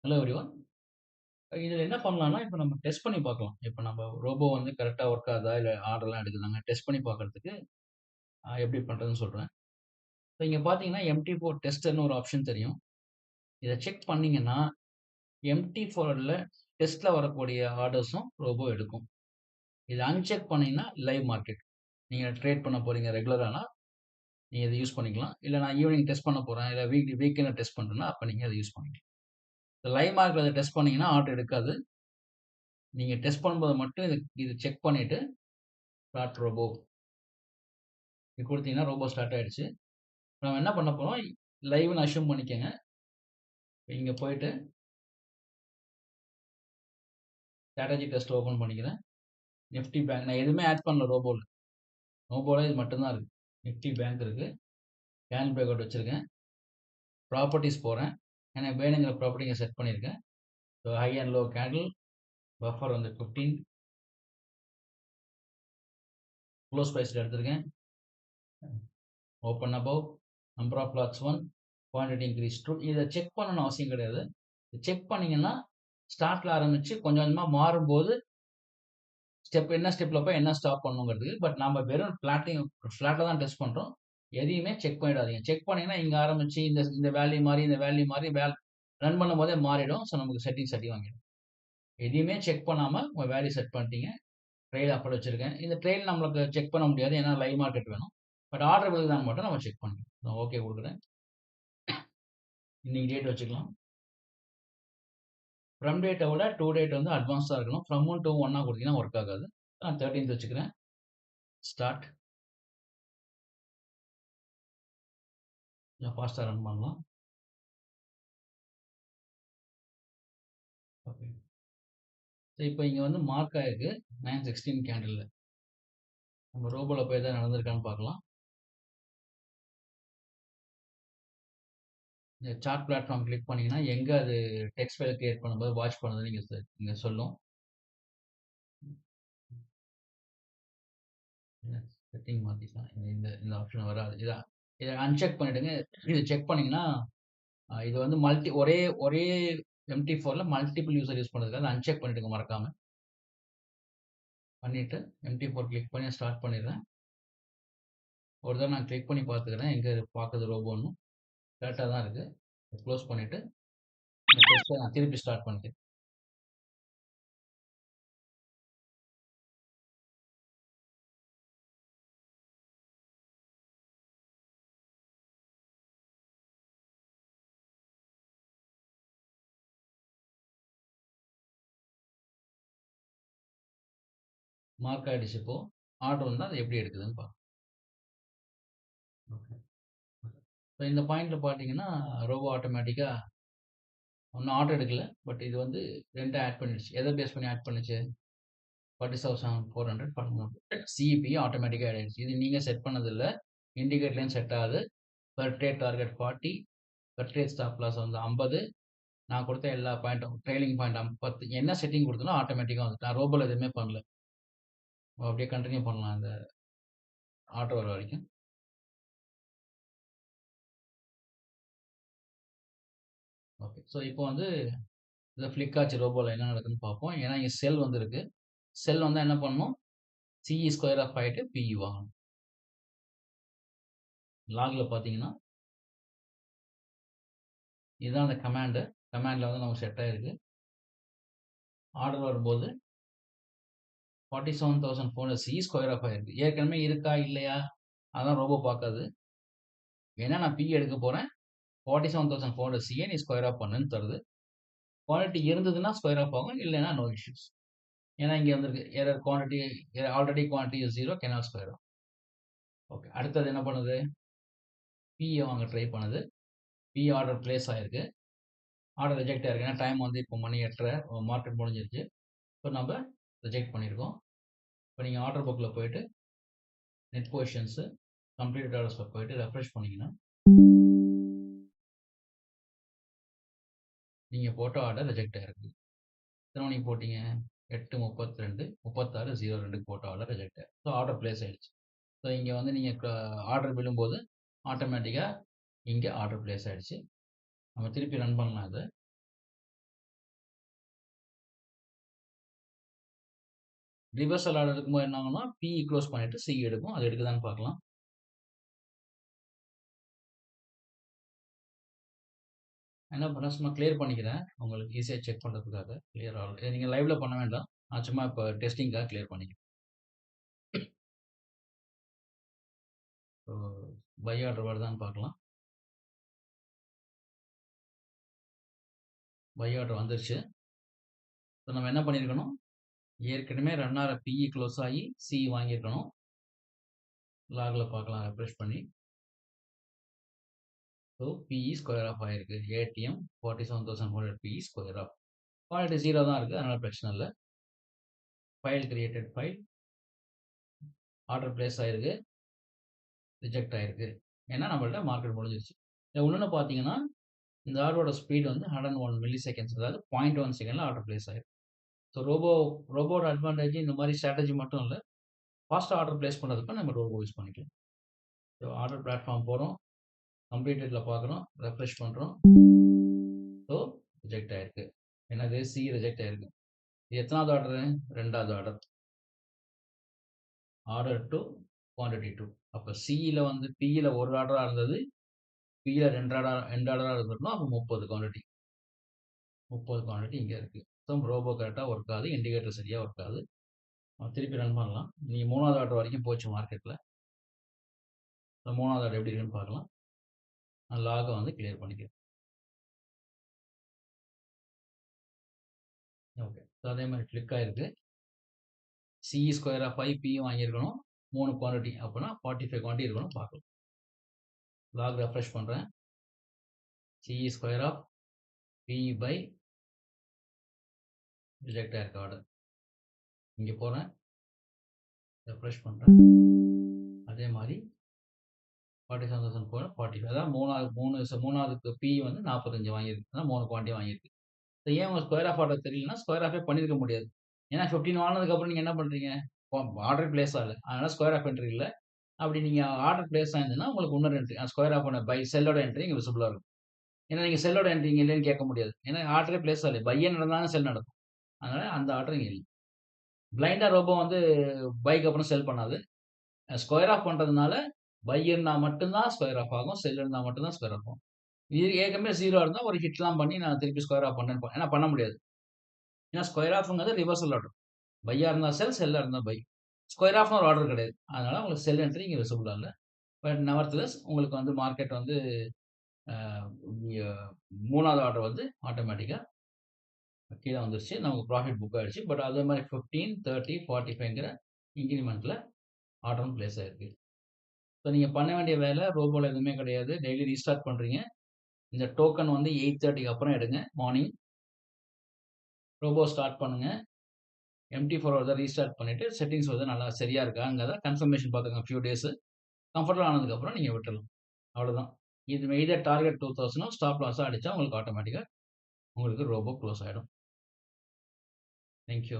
Hello everyone. இதில என்ன பண்ணலாம்னா, இப்ப நம்ம டெஸ்ட் பண்ணி பார்க்கலாம். இப்ப நம்ம ரோபோ வந்து கரெக்ட்டா ஒர்க் ஆகுதா? இல்ல ஆர்டர்லாம் எடுக்குதாங்க டெஸ்ட் பண்ணி பார்க்கறதுக்கு எப்படி பண்றதுன்னு சொல்றேன். இப்ப இங்க பார்த்தீங்கன்னா, எம்டி4 டெஸ்டர்ன்னு ஒரு ஆப்ஷன் தெரியும். இத செக் பண்ணீங்கன்னா, எம்டி4ல டெஸ்ட்ல வரக்கூடிய ஆர்டர்ஸும் ரோபோ எடுக்கும். இத அன்செக் பண்ணீங்கன்னா, லைவ் மார்க்கெட். நீங்க ட்ரேட் பண்ண போறீங்க ரெகுலரானா, நீங்க இத யூஸ் பண்ணிக்கலாம். இல்ல நான் ஈவினிங் டெஸ்ட் பண்ண போறேன். இல்ல வீக்கெண்ட்ல டெஸ்ட் பண்றேன்னா, அப்ப நீங்க அத யூஸ் பண்ணிக்கலாம். லைவ் மார்க்கெட்ல டெஸ்ட் பண்ணீங்கன்னா, ஆர்டர் எடுக்காது. நீங்க டெஸ்ட் பண்ணும்போது மட்டும் இது செக் பண்ணிட்டு ஸ்டார்ட் ரோபோ இது குடுத்தீங்கன்னா, ரோபோ ஸ்டார்ட் ஆயிடுச்சு. நம்ம என்ன பண்ண போறோம், லைவ்ன்னு அஸ்யூம் பண்ணிக்கங்க. இங்க போயிட்டு ஸ்ட்ராட்டஜி டெஸ்ட் ஓப்பன் பண்ணிக்கிறேன். நிஃப்டி பேங்க் நான் எதுவுமே ஆட் பண்ணல ரோபோல. ரோபோல இது மட்டும் தான் இருக்கு. நிஃப்டி பேங்க் இருக்கு. கேண்டில் பிரேக் அவுட் வச்சிருக்கேன். ப்ராப்பர்ட்டீஸ் போறேன். எனக்கு வேணுங்கிற ப்ராப்பர்ட்டி இங்க செட் பண்ணியிருக்கேன். So high and low candle, buffer வந்து 15, க்ளோஸ் பிரைஸ்ல எடுத்திருக்கேன். Open above, number of lots 1, quantity increase 2. இத செக் பண்ணணும்னு அவசியம் கிடையாது. செக் பண்ணீங்கன்னா, ஸ்டார்ட்ல ஆரம்பிச்சு கொஞ்சம் கொஞ்சமா மாறும்போது என்ன ஸ்டெப்ல போய் என்ன ஸ்டாப் பண்ணணுங்கிறதுக்கு. பட் நாம வெறும் ஃப்ளாட்டா தான் டெஸ்ட் பண்றோம். எதையுமே செக் பண்ணிடாதீங்க. செக் பண்ணீங்கன்னா, இங்க ஆரம்பிச்சு இந்த இந்த வேல்யூ மாறி, இந்த வேல்யூ மாறி ரன் பண்ணும்போதே மாறிடும். ஸோ நமக்கு செட்டிங்ஸ் அடி வாங்கிடும். எதையுமே செக் பண்ணாம உங்க வேல்யூ செட் பண்ணிட்டீங்க. ட்ரெயில் அப்படி வச்சிருக்கேன். இந்த ட்ரெயில் நம்மளுக்கு செக் பண்ண முடியாது. ஏன்னா லைவ் மார்க்கெட் வேணும். பட் ஆர்டர் விழுகுதான்னு மட்டும் நம்ம செக் பண்ணிக்கலாம். நான் ஓகே குடுக்குறேன். இன்னைக்கு டேட் வச்சுக்கலாம். ஃப்ரம் டேட்ட விட டூ டேட் வந்து அட்வான்ஸ்டா இருக்கணும். ஃப்ரம் டூ ஒண்ணா குடுத்தீங்கன்னா ஒர்க் ஆகாது. நான் 13த் வச்சுக்கிறேன். ஸ்டார்ட். கொஞ்சம் ஃபாஸ்ட்டா ரன் பண்ணலாம். ஓகே. இப்போ இங்க வந்து மார்க் ஆயிருக்கு 9:16 கேண்டில்ல. நம்ம ரோபோல போய் எதாவது நடந்திருக்கான்னு பார்க்கலாம். இந்த சார்ட் பிளாட்ஃபார்ம் கிளிக் பண்ணீங்கன்னா, எங்க அது டெக்ஸ்ட் ஃபைல் கிரியேட் பண்ணும்போது வாட்ச் பண்ணுதுன்னு இங்க சொல்லும். செட்டிங் மாத்திக்கலாம். இந்த இந்த ஆப்ஷன் வராது. இத அன்செக் பண்ணிடுங்க. இத செக் பண்ணீங்கன்னா, இது வந்து ஒரே ஒரே எம்டி4ல மல்டிபிள் யூசர் யூஸ் பண்றதுக்காக அன்செக் பண்ணிடுங்க மறக்காம. பண்ணிட்டு எம்டி4 கிளிக் பண்ணி ஸ்டார்ட் பண்ணிடுறேன். ஒரு தடவ நான் கிளிக் பண்ணி பார்த்துக்கிறேன். எங்க பாக்குது ரோபோன்னு. கரெக்ட்டா தான் இருக்கு. க்ளோஸ் பண்ணிட்டு, இந்த டெஸ்ட்ட நான் திருப்பி ஸ்டார்ட் பண்ணிக்கிறேன். மார்க் ஆயிடுச்சு இப்போ. ஆர்டர் வந்தா அது எப்படி எடுக்குதுன்னு பார்க்கலாம். ஓகே. ஸோ இந்த பாயிண்ட்ல பார்த்தீங்கன்னா, ரோபோ ஆட்டோமேட்டிக்கா ஒண்ணும் ஆர்டர் எடுக்கல. பட் இது வந்து 2 ஆட் பண்ணிடுச்சு. எத பேஸ் பண்ணி ஆட் பண்ணுச்சு? 47,400 பண்ணும்போது சிஇபி ஆட்டோமேட்டிக்கா ஆட் ஆயிடுச்சு. இது நீங்க செட் பண்ணது இல்ல. இண்டிகேட்டர்லயும் செட் ஆகுது. Per trade target 40, per trade stop loss வந்து 50. நான் குடுத்த எல்லா பாயிண்ட்டும் ட்ரெய்லிங் பாயிண்ட் 10 என்ன செட்டிங் குடுத்தனோ ஆட்டோமேட்டிக்கா வந்துட்டு. நான் ரோபோல எதுவுமே பண்ணல. அப்படியே கன்டின்யூ பண்ணலாம் இந்த ஆர்டர் வர வரைக்கும். ஓகே. ஸோ இப்போ வந்து இத ஃப்ளிக் ஆச்சு ரோபோல என்ன நடக்குதுன்னு பார்ப்போம். ஏன்னா இங்க செல் வந்திருக்கு. செல் வந்தா என்ன பண்ணணும்? சிஇ ஸ்கொயர் ஆஃப் ஆயிட்டு பிஇ வாங்கணும். லாக்ல பார்த்தீங்கன்னா, இதுதான் அந்த கமாண்ட். கமாண்ட்ல வந்து நமக்கு செட் ஆயிருக்கு. ஆர்டர் வரும்போது 47,400 சி ஸ்கொயர் ஆஃப் ஆயிருக்கு. ஏற்கனவே இருக்கா? இல்லையா? அதெல்லாம் ரோபோ பார்க்காது. ஏன்னா நான் பி எடுக்க போறேன். 47,400 சிய நீ ஸ்கொயர் ஆஃப் பண்ணுன்னு தருது. குவான்டிட்டி இருந்ததுன்னா ஸ்கொயர் ஆஃப் ஆகும். இல்லைன்னா நோ இஷ்யூஸ். ஏன்னா இங்க வந்திருக்கு error quantity already quantity is 0 cannot square off. Okay. அடுத்தது என்ன பண்ணுது? பிய வாங்க ட்ரை பண்ணுது. பி ஆர்டர் பிளேஸ் ஆயிருக்கு. ஆர்டர் ரிஜெக்ட் ஆயிருக்கு. ஏன்னா டைம் வந்து இப்போ மணி 8:30 மார்க்கெட் முடிஞ்சிருச்சு. ஸோ நம்ம ரிஜெக்ட் பண்ணியிருக்கோம். இப்போ நீங்க ஆர்டர் புக்ல போயிட்டு நெட் பொசிஷன்ஸ் கம்ப்ளீட்டட் ஆர்டர்ஸ்ல போயிட்டு ரெஃப்ரெஷ் பண்ணீங்கன்னா, நீங்க போட்ட ஆர்டர் ரிஜெக்ட் ஆயிருக்கு. எத்தன மணிக்கு போட்டீங்க? 8:32, 36:02க்கு போட்ட ஆர்டர் ரிஜெக்ட் ஆயிருக்கு. ஸோ ஆர்டர் பிளேஸ் ஆயிடுச்சு. ஸோ இங்க வந்து நீங்க ஆர்டர் விழும்போது ஆட்டோமேட்டிக்கா இங்க ஆர்டர் பிளேஸ் ஆயிடுச்சு. நம்ம திருப்பி ரன் பண்ணலாம் இத. ரிவர்சல் ஆர்டர் இருக்கும்போது என்ன ஆகும்னா, பிஇ க்ளோஸ் பண்ணிட்டு சி எடுக்கும். அது எடுக்குதான்னு பார்க்கலாம். என்ன பண்ணேன், சும்மா கிளியர் பண்ணிக்கிறேன். உங்களுக்கு ஈஸியா செக் பண்றதுக்காக. கிளியர் ஆல் நீங்க லைவ்ல பண்ண வேண்டாம். நான் சும்மா இப்ப டெஸ்டிங்க்காக கிளியர் பண்ணிக்கிறேன். ஸோ பை ஆர்டர் வருதான்னு பார்க்கலாம். பை ஆர்டர் வந்துருச்சு. ஸோ நம்ம என்ன பண்ணியிருக்கணும், ஏற்கனவே ரன் ஆற பிஇ க்ளோஸ் ஆகி சி வாங்கியிருக்கணும். லாக்ல பார்க்கலாம் ரெஃப்ரெஷ் பண்ணி. ஸோ பிஇ ஸ்கொயர் ஆஃப் ஆயிருக்கு. ATM 47,400 PE square off. Quality 0 தான் இருக்கு. அதனால பிரச்சனை இல்ல. File created file. Order place ஆயிருக்கு. ரிஜெக்ட் ஆயிருக்கு. ஏன்னா நம்மள்ட்ட மார்க்கெட் முடிஞ்சிருச்சு. இன்னொன்னு பார்த்தீங்கன்னா, இந்த ஆர்டரோட ஸ்பீட் வந்து 101 மில்லி செகண்ட்ஸ், அதாவது 0.1 செகண்ட்ல ஆர்டர் பிளேஸ் ஆயிருக்கு. ஸோ ரோபோட அட்வான்டேஜ் இந்த மாதிரி ஸ்ட்ராட்டஜி மட்டும் இல்ல. ஃபாஸ்ட்டா ஆர்டர் பிளேஸ் பண்றதுக்கு நம்ம ரோபோ யூஸ் பண்ணிக்கலாம். ஸோ ஆர்டர் பிளாட்ஃபார்ம் போறோம். கம்ப்ளீட்டட்ல பார்க்குறோம். ரெஃப்ரெஷ் பண்றோம். ஸோ ரிஜெக்ட் ஆயிருக்கு. என்னது? சி ரிஜெக்ட் ஆயிருக்கு. இது எத்தனாவது ஆர்டரு? 2வது ஆர்டர். Order two quantity 2. அப்ப சில வந்து பில 1 ஆர்டரா இருந்தது. பில 2 ஆர்டரா இருந்திருக்கணும். அப்ப 30 குவான்டிட்டி. 30 குவான்டிட்டி இங்க இருக்கு. ஸோ ரோபோ கரெக்ட்டா ஒர்க் ஆகுது. இண்டிகேட்டர் சரியா ஒர்க் ஆகுது. திருப்பி ரன் பண்ணலாம். நீங்க 3வது ஆர்டர் வரைக்கும் போச்சு மார்க்கெட்ல. 3வது ஆர்டர் எப்படி இருக்குன்னு பார்க்கலாம். நான் லாக வந்து கிளியர் பண்ணிக்கிறேன். ஓகே. ஸோ அதே மாதிரி கிளிக் ஆயிருக்கு. சி ஸ்கொயர் ஆஃப் 5 பி வாங்கியிருக்கணும். 3 குவான்டிட்டி. அப்போனா 45 குவான்டிட்டி இருக்கணும் பார்க்கலாம். லாக் ரெஃப்ரெஷ் பண்றேன். C square of P by reject ஆயிருக்கு ஆர்டர். இங்க போறேன். ரெஃப்ரெஷ் பண்றேன். அதே மாதிரி 47,400 45. அதான் மூணாவதுக்கு பி வந்து 45 வாங்கியிருக்கு. அதான் 3 குவான்டிட்டி வாங்கியிருக்கு. ஏன் உங்க ஸ்கொயர் ஆஃப் ஆர்டர் தெரியலன்னா, ஸ்கொயர் ஆஃபே பண்ணியிருக்க முடியாது. ஏன்னா 15 வாங்குனதுக்கு அப்புறம் நீங்க என்ன பண்றீங்க? ஆர்டர் பிளேஸ் ஆகல. அதனால ஸ்கொயர் ஆஃப் என்ட்ரி இல்ல. அப்படி நீங்க ஆர்டர் பிளேஸ் ஆயிருந்ததுன்னா, உங்களுக்கு இன்னொரு என்ட்ரி ஸ்கொயர் ஆஃப் ஆன பை செல்லோட என்ட்ரி இங்க விசிபிளா இருக்கும். ஏன்னா நீங்க செல்லோட என்ட்ரி இங்க இல்லைன்னு கேட்க முடியாது. ஏன்னா ஆர்டரே பிளேஸ் ஆகல. பையே நடந்தாலும் செல் நடக்கும். அதனால அந்த ஆர்டர் இங்க இல்ல. பிளைண்டா ரோபோ வந்து பைக்கு அப்புறம் செல் பண்ணாது. ஸ்கொயர் ஆஃப் பண்றதுனால பை இருந்தா மட்டும் தான் ஸ்கொயர் ஆஃப் ஆகும். செல் இருந்தா மட்டும் தான் ஸ்கொயர் ஆஃப் ஆகும். இது ஏற்கனவே 0 இருந்தா ஒரு ஹிட்லாம் பண்ணி நான் திருப்பி ஸ்கொயர் ஆஃப் பண்ணேன்னு ஏன்னா பண்ண முடியாது. ஏன்னா ஸ்கொயர் ஆஃப்ங்கிறது ரிவர்சல் ஆர்டர். பையா இருந்தா செல், செல்லா இருந்தா பை. ஸ்கொயர் ஆஃப்னு ஒரு ஆர்டர் கிடையாது. அதனால உங்களுக்கு செல் என்ட்ரி இங்க விசிபிளா இல்ல. பட் நெவர்த்லெஸ் உங்களுக்கு வந்து மார்க்கெட் வந்து அ 3வது ஆர்டர் வந்து ஆட்டோமேட்டிக்கா கீழ வந்துருச்சு. நமக்கு ப்ராஃபிட் புக் ஆயிடுச்சு. பட் அதே மாரி 15, 30, 45ங்கிற இன்கிரிமென்ட்ல ஆர்டரும் பிளேஸ் ஆயிருக்கு. ஸோ நீங்க பண்ண வேண்டிய வேலை ரோபோல எதுவுமே கிடையாது. டெய்லி ரீஸ்டார்ட் பண்றீங்க. இந்த டோக்கன் வந்து 8:30க்கு அப்புறம் எடுங்க மார்னிங். ரோபோ ஸ்டார்ட் பண்ணுங்க. எம்டி4 வருதா ரீஸ்டார்ட் பண்ணிட்டு செட்டிங்ஸ் வந்து நல்லா சரியா இருக்காங்கிறத கன்ஃபர்மேஷன் பார்த்துக்கோங்க ஃபியூ டேஸ். கம்ஃபர்டபுள் ஆனதுக்கப்புறம் நீங்க விட்டுறலாம். அவ்வளோதான். இது எய்தர் டார்கெட் 2000 ஸ்டாப் லாஸா அடிச்சா உங்களுக்கு ஆட்டோமேட்டிக்கா உங்களுக்கு ரோபோ க்ளோஸ் ஆயிடும். Thank you.